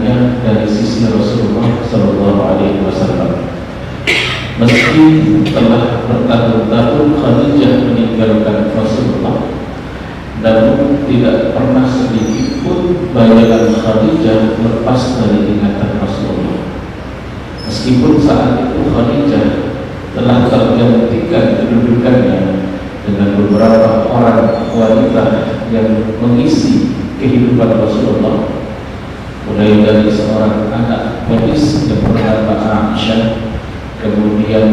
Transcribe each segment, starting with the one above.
lainnya dari sisi Rasulullah Shallallahu Alaihi Wasallam. Meski telah bertahun-tahun Khadijah meninggalkan Rasulullah, namun tidak pernah sedikit pun bayangan Khadijah lepas dari ingatan Rasulullah. Meskipun saat itu Khadijah telah tergantikan kedudukannya dengan beberapa orang wanita yang mengisi kehidupan Rasulullah, mulai dari seorang anak gadis yang bernama Aisyah, kemudian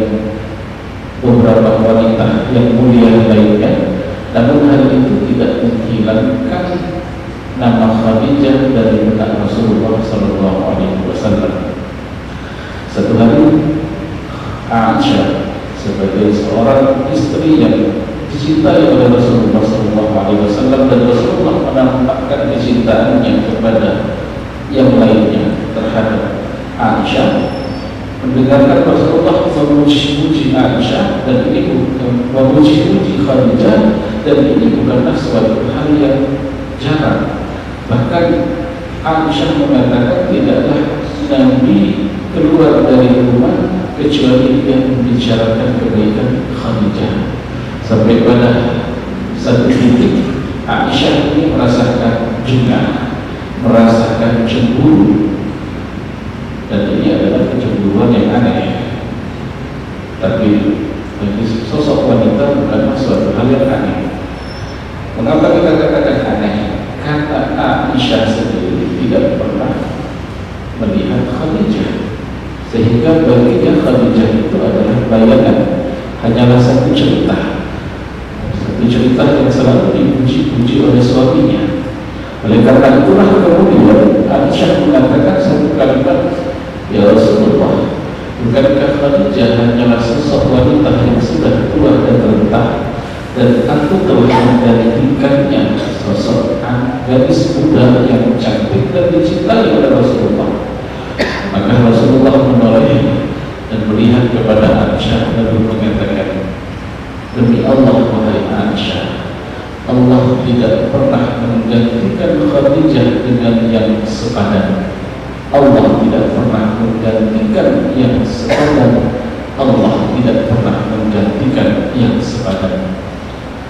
beberapa wanita yang mulia lainnya. Namun hal itu tidak menghilangkan nama Khadijah dari benak Rasulullah Sallallahu Alaihi Wasallam. Satu hari Aisyah sebagai seorang istri yang dicintai oleh Rasulullah Sallallahu Alaihi Wasallam, dan Rasulullah menampakkan kecintaannya kepada yang lainnya terhadap Aisyah, mendengarkan Rasulullah memuji-muji Aisyah, dan ini bukan memuji-muji Khadijah, dan ini bukanlah suatu hal yang jarang. Bahkan Aisyah mengatakan tidaklah Nabi keluar dari rumah kecuali dia membicarakan kebaikan Khadijah. Sampai pada satu titik Aisyah ini merasakan jengah, merasakan cemburu, dan ini adalah kecemburuan yang aneh. Tapi bagi sosok wanita bukanlah suatu hal yang aneh. Mengapa kita katakan aneh? Karena Aisyah sendiri tidak pernah melihat Khadijah, sehingga baginya Khadijah itu adalah bayangan, hanyalah satu cerita yang selalu dipuji-puji oleh suaminya. Oleh karena itulah kemudian Aisyah mengatakan satu kalimat, "Ya Rasulullah, bukankah Khadijah hanyalah sosok wanita yang sudah tua dan renta, dan aku telah menggantikannya sosok gadis muda yang cantik dan dicintai oleh Rasulullah." Maka Rasulullah menoleh dan melihat kepada Aisyah lalu mengatakan, "Demi Allah, wahai Aisyah, Allah tidak pernah menggantikan Khadijah dengan yang sepadan. Allah tidak pernah menggantikan yang sepadan. Allah tidak pernah menggantikan yang sepadan."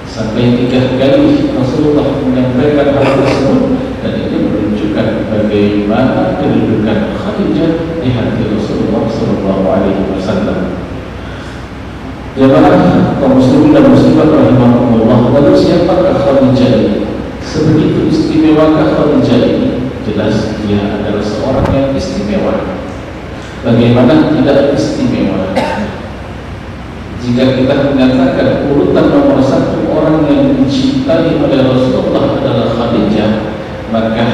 Sampai 3 kali Rasulullah menyampaikan hal tersebut, dan ini menunjukkan bagaimana kedudukan Khadijah di hati Rasulullah Sallallahu Alaihi Wasallam. Jemaah kaum muslimin dan muslimat rahimahumullah, lalu siapakah Khadijah ini? Sebegitu istimewakah Khadijah ini? Jelas dia adalah seorang yang istimewa. Bagaimana tidak istimewa? Jika kita mengatakan urutan nomor 1 orang yang dicintai oleh Rasulullah adalah Khadijah, maka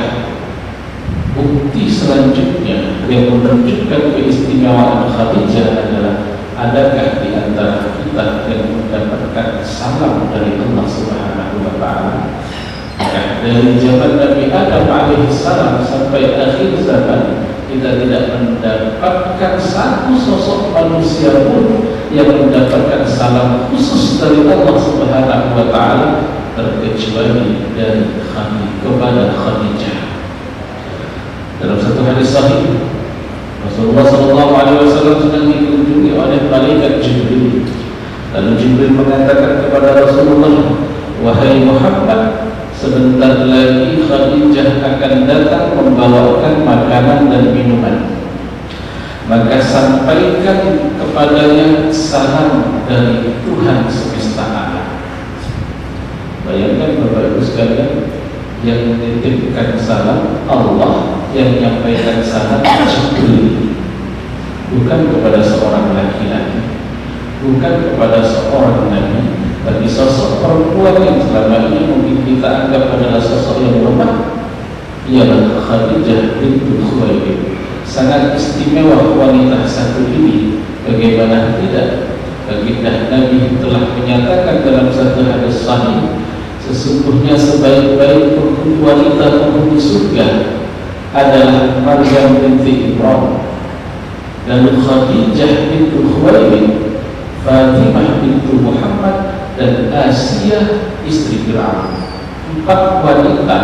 bukti selanjutnya yang menunjukkan keistimewaan Khadijah adalah, adakah di antara kita yang mendapatkan salam dari Allah Subhanahu wa Ta'ala? Dari zaman Nabi Adam alaihissalam sampai akhir zaman, kita tidak mendapatkan satu sosok manusia pun yang mendapatkan salam khusus dari Allah Subhanahu wa Ta'ala, terkecuali dari kepada Khadijah. Dalam satu hadis sahih, Rasulullah SAW sedang dikunjungi oleh malaikat Jibril. Lalu Jibril mengatakan kepada Rasulullah, "Wahai Muhammad, sebentar lagi Khadijah akan datang membawakan makanan dan minuman. Maka sampaikan kepadanya salam dari Tuhan semesta alam." Bayangkan Bapak Ibu sekalian, yang menitipkan salam Allah, yang menyampaikan salam Jibril, bukan kepada seorang laki-laki, bukan kepada seorang nabi, bagi sosok perempuan yang selama ini mungkin kita anggap adalah sosok yang lemah, ialah Khadijah bintu Khuwailid. Sangat istimewa wanita satu ini. Bagaimana tidak, baginda Nabi telah menyatakan dalam satu hadis sahih, sesungguhnya sebaik-baik wanita penghuni surga adalah Maryam binti Imran, dan Khadijah bintu Khuwailid, Fatimah bintu Muhammad, dan Asia istri Fir'aun. 4 wanita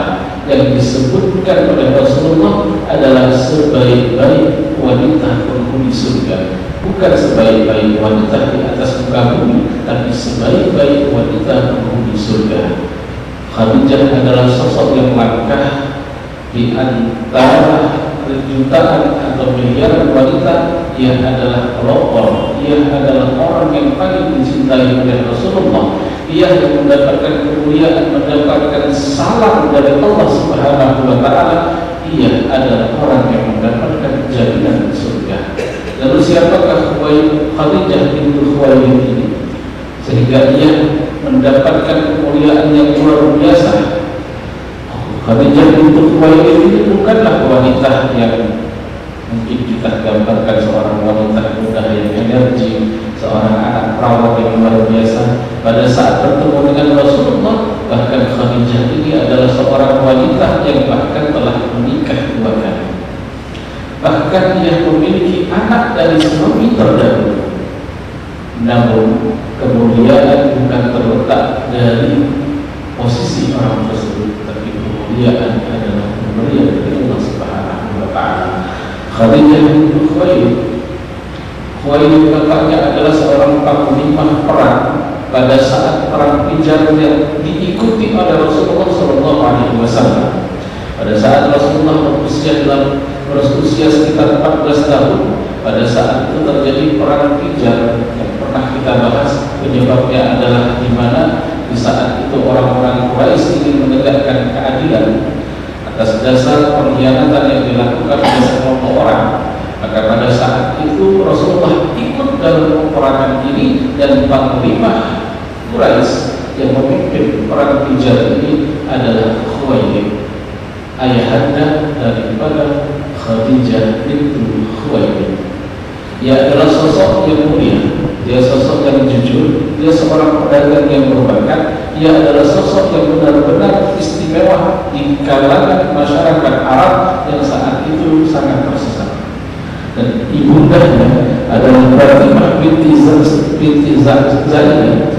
yang disebutkan oleh Rasulullah adalah sebaik-baik wanita penghuni surga, bukan sebaik-baik wanita di atas muka bumi, tapi sebaik-baik wanita penghuni surga. Khadijah adalah sosok yang langka di antara jutaan atau miliaran wanita. Ia adalah pelopor, ia adalah orang yang paling dicintai oleh Rasulullah. Ia yang mendapatkan kemuliaan, mendapatkan salam dari Allah Subhanahu wa Ta'ala. Ia adalah orang yang mendapatkan jaminan surga. Lalu siapakah Khadijah bintu Khuwailid ini sehingga ia mendapatkan kemuliaan yang luar biasa? Khadijah bintu Khuwailid ini bukanlah wanita yang mungkin kita gambarkan seorang wanita muda yang energi, seorang anak perawat yang luar biasa. Pada saat bertemu dengan Rasulullah, bahkan Khadijah ini adalah seorang wanita yang bahkan telah menikah 2 kali. Bahkan ia memiliki anak dari suami terdahulu. Namun kemuliaan bukan terletak dari posisi orang tersebut, tapi kemuliaan adalah pemberian dari Allah Subhanahu wa Ta'ala. Khadijah bintu Khuwailid bapaknya adalah seorang panglima perang pada saat perang Fijar yang diikuti oleh Rasulullah SAW. Pada saat Rasulullah berusia sekitar 14 tahun, pada saat itu terjadi perang Fijar yang pernah kita bahas. Penyebabnya adalah di mana di saat itu orang-orang Quraisy ingin menegakkan keadilan atas dasar pengkhianatan yang dilakukan oleh sekelompok orang. Maka pada saat itu Rasulullah ikut dalam peperangan ini, dan panglima Quraisy yang memimpin perang Fijar ini adalah Khuwailid, ayahanda daripada Khadijah bintu Khuwailid. Ia adalah sosok yang mulia, dia sosok yang jujur, dia seorang pedagang yang berbakat. Ia adalah sosok yang benar-benar istimewa di kalangan masyarakat Arab yang saat itu sangat tersesat. Dan ibundanya adalah Fatimah binti Zainab.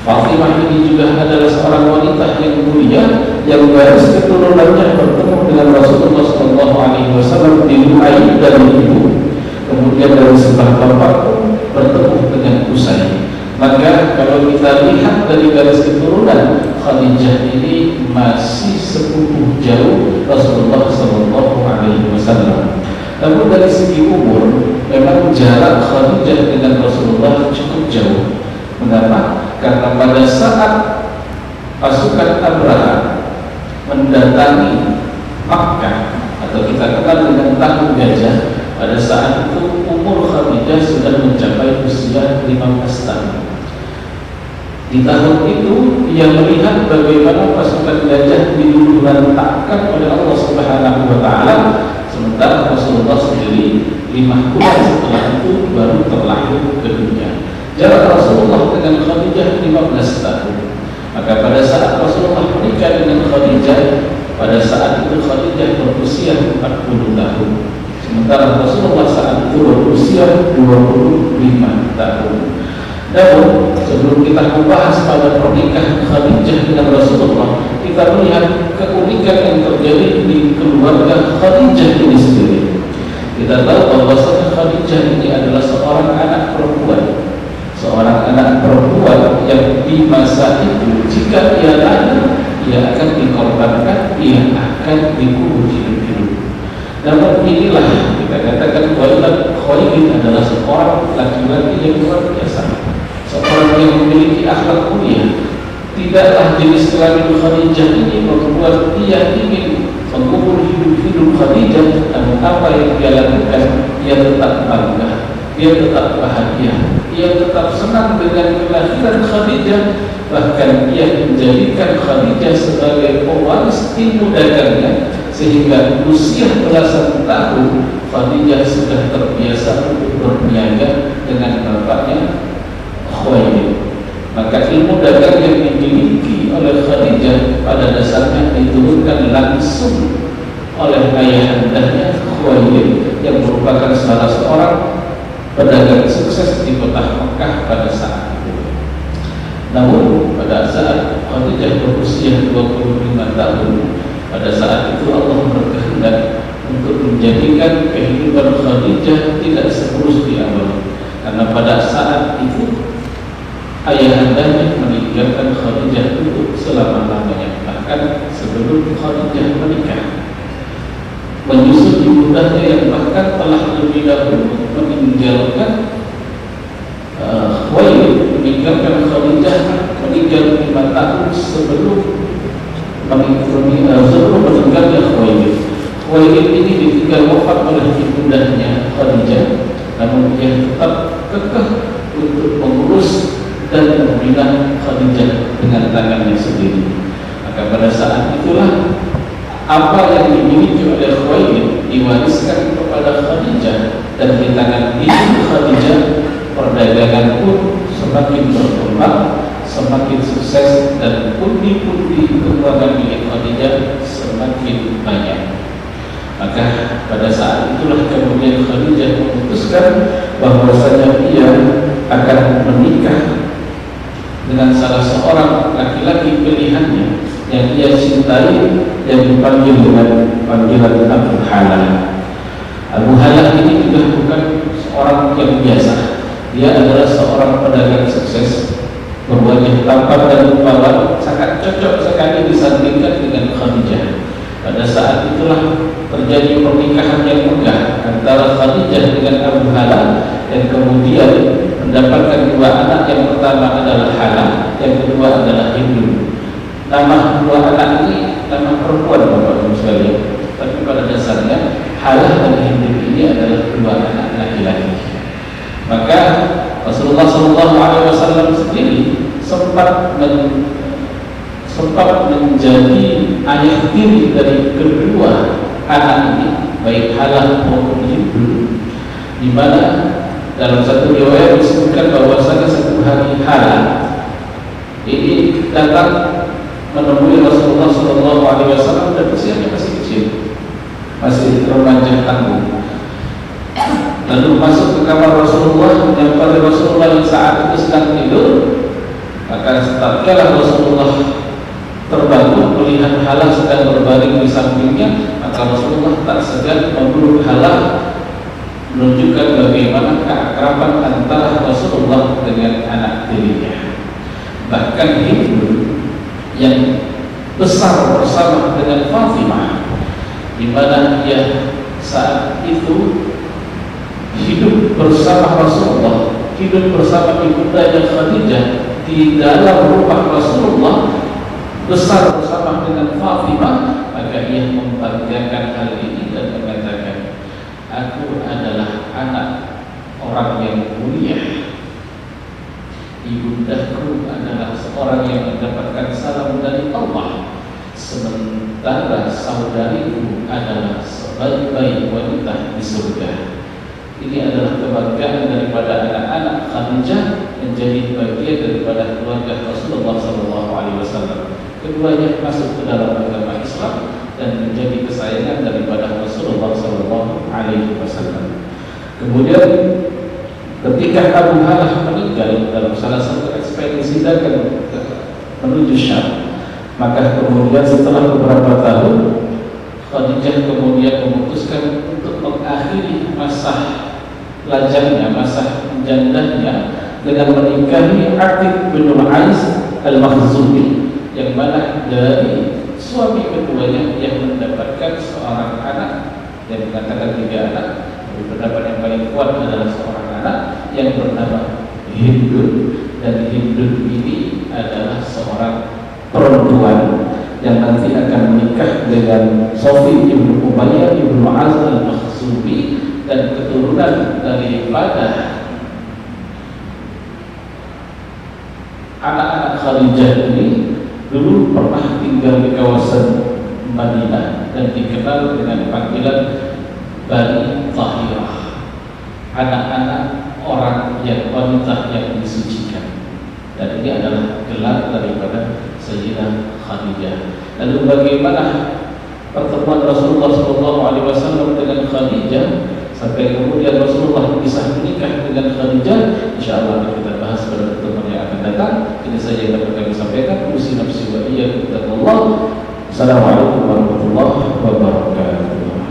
Fatimah ini juga adalah seorang wanita yang mulia, yang garis keturunannya bertemu dengan Rasulullah SAW di Lu'ay dari ibu, kemudian dari sebelah bapak bertemu dengan Qusay. Maka kalau kita lihat dari garis keturunan, Khadijah ini masih sepupu jauh Rasulullah SAW. Namun dari segi umur, memang jarak Khadijah dengan Rasulullah cukup jauh. Mengapa? Karena pada saat pasukan Abraha mendatangi Makkah, atau kita kenal dengan tahun gajah, pada saat itu umur Khadijah sudah mencapai usia 15 tahun. Di tahun itu ia melihat bagaimana pasukan gajah diluluhlantakkan oleh Allah Subhanahu wa Ta'ala, sementara Rasulullah sendiri 5 bulan setelah itu baru terlahir ke dunia. Jarak Rasulullah dengan Khadijah 15 tahun. Maka pada saat Rasulullah menikah dengan Khadijah, pada saat itu Khadijah berusia 40 tahun, sementara Rasulullah saat itu berusia 25 tahun. Namun sebelum kita membahas pada pernikahan Khadijah dengan Rasulullah, kita melihat keunikan yang terjadi di keluarga Khadijah ini sendiri. Kita tahu bahwa Khadijah ini adalah seorang anak perempuan, yang di masa itu jika ia lahir, ia akan dikorbankan, ia akan dikubur hidup-hidup. Namun inilah kita katakan Khuwailid adalah seorang laki-laki yang luar biasa, seorang yang memiliki akhlak mulia. Tidaklah jenis kelamin Khadijah ini membuat ia ingin mengubur hidup-hidup Khadijah. Namun apa yang dia lakukan, ia tetap bangga, dia tetap bahagia, ia tetap senang dengan kelahiran Khadijah. Bahkan ia menjadikan Khadijah sebagai pewaris ilmu dagangnya, sehingga usia belasan tahun Khadijah sudah terbiasa untuk berniaga dengan bapaknya Khuwailid. Maka ilmu dagang yang dimiliki oleh Khadijah pada dasarnya diturunkan langsung oleh ayahandanya Khuwailid, yang merupakan salah seorang pedagang sukses di kota Mekah pada saat itu. Namun pada saat Khadijah berusia 25 tahun, Pada saat itu Allah berkehendak untuk menjadikan kehidupan Khadijah tidak seterus di awal, karena pada saat itu ayahandanya meninggalkan Khadijah untuk selama-lamanya, bahkan sebelum Khadijah menikah. Menyusul ibundanya yang bahkan telah lebih dahulu meninggalkan Khuwailid, meninggalkan Khadijah, meninggal 5 tahun sebelum meninggalnya Khuwailid. Khuwailid ini ditinggal wafat oleh ibundanya Khadijah, namun dia tetap kekeh untuk mengurus dan membina Khadijah dengan tangannya sendiri. Maka pada saat itulah apa yang dimiliki oleh Khuwailid diwariskan kepada Khadijah, dan di tangan ibu Khadijah perdagangan pun semakin berkembang, semakin sukses, dan pundi-pundi keuangan milik Khadijah semakin banyak. Maka pada saat itulah kemudian Khadijah memutuskan bahwasanya ia akan menikah dengan salah seorang laki-laki pilihannya yang ia cintai, yang dipanggil dengan panggilan Abu Halah. Abu Halah ini juga bukan seorang yang biasa. Dia adalah seorang pedagang sukses, berwajah tampan dan rupawan, sangat cocok sekali disandingkan dengan Khadijah. Pada saat itulah terjadi pernikahan yang megah antara Khadijah dengan Abu Halah, yang kemudian mendapatkan 2 anak. Yang pertama adalah Halah, yang kedua adalah Hindu. Nama 2 anak ini nama perempuan, Bapak Ibu sekalian, tapi pada dasarnya Halah dan Hindu ini adalah 2 anak laki-laki. Maka Rasulullah SAW sendiri sempat menjadi ayah tiri dari kedua anak ini, baik Halah maupun Hindu, di mana dalam satu riwayat disebutkan bahwasanya satu hari Halah ini datang menemui Rasulullah SAW, dan usianya masih kecil, masih remaja tangguh. Lalu masuk ke kamar Rasulullah, menyampai Rasulullah yang saat itu sedang tidur. Maka tatkala Rasulullah terbangun melihat Halah sedang berbaring di sampingnya, maka Rasulullah tak segan memeluk Halah, menunjukkan bagaimana keakraban antara Rasulullah dengan anak tirinya. Bahkan Hindu yang besar bersama dengan Fatimah, di mana dia saat itu hidup bersama Rasulullah, hidup bersama ibundanya Khadijah di dalam rumah Rasulullah, besar bersama dengan Fatimah. Maka ia membanggakan hal ini dan mengatakan, aku adalah anak orang yang mulia, ibundaku adalah seorang yang mendapatkan salam dari Allah, sementara saudariku adalah sebaik-baik wanita di surga. Ini adalah kebanggaan daripada anak-anak Khadijah menjadi bagian daripada keluarga Rasulullah SAW. Keduanya masuk ke dalam agama Islam dan menjadi kesayangan daripada Rasulullah SAW. Kemudian ketika Abu Halah meninggal dalam salah satu ekspedisi dagang menuju Syam, maka kemudian setelah beberapa tahun Khadijah kemudian memutuskan untuk mengakhiri masa lajangnya, masa jandanya, dengan menikahi Atiq bin Ais al-Makhzumi, yang mana dari suami keduanya yang mendapatkan seorang anak, yang mengatakan 3 anak, pendapat yang paling kuat adalah seorang anak yang bernama Hindun, dan Hindun ini adalah seorang perempuan yang nanti akan menikah dengan Sofi ibnu Umayyah ibnu Az al-Makhzumi, dan keturunan daripada anak-anak Khadijah ini dulu pernah tinggal di kawasan Madinah dan dikenal dengan panggilan Bani Tahirah, anak-anak orang yang wanita yang disucikan. Dan ini adalah gelar daripada Sayyidah Khadijah. Lalu bagaimana pertemuan Rasulullah SAW